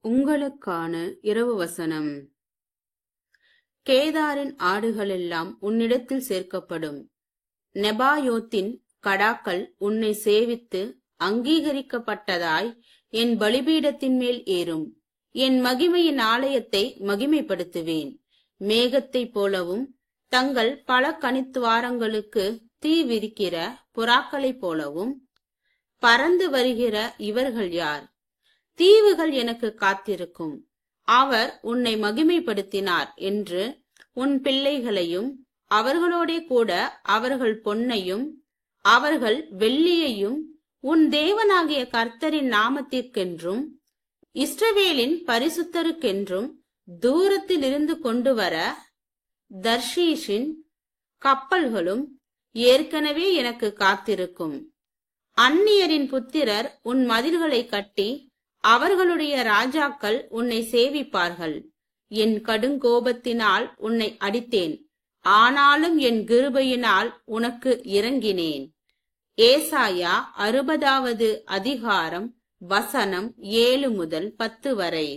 உங்களுக்கான இரவு வசனம். கேதாரின் ஆடுகளெல்லாம் உன்னிடத்தில் சேர்க்கப்படும். நெபாயோத்தின் கடாக்கள் உன்னை சேவித்து அங்கீகரிக்கப்பட்டதாய் என் பலிபீடத்தின் மேல் ஏறும். என் மகிமையின் ஆலயத்தை மகிமைப்படுத்துவேன். மேகத்தைப் போலவும் தங்கள் பல கனித்துவாரங்களுக்கு தீ விரிக்கிற புறாக்களைப் போலவும் பறந்து வருகிற இவர்கள் யார்? தீவுகள் எனக்கு காத்திருக்கும். அவர் உன்னை மகிமைப்படுத்தினார் என்று உன் பிள்ளைகளையும் அவர்களோடே கூட அவர்கள் பொன்னையும் அவர்கள் வெள்ளியையும் உன் தேவனாகிய கர்த்தரின் நாமத்திற்கென்றும் இஸ்ரவேலின் பரிசுத்தருக்கென்றும் தூரத்தில் இருந்து கொண்டு வர தர்ஷீஷின் கப்பல்களும் ஏற்கனவே எனக்கு காத்திருக்கும். அந்நியரின் புத்திரர் உன் மதில்களை கட்டி அவர்களுடைய ராஜாக்கள் உன்னை சேவிப்பார்கள். என் கடுங்கோபத்தினால் உன்னை அடித்தேன், ஆனாலும் என் கிருபையினால் உனக்கு இரங்கினேன். ஏசாயா 60வது அதிகாரம் வசனம் 7 முதல் 10 வரை.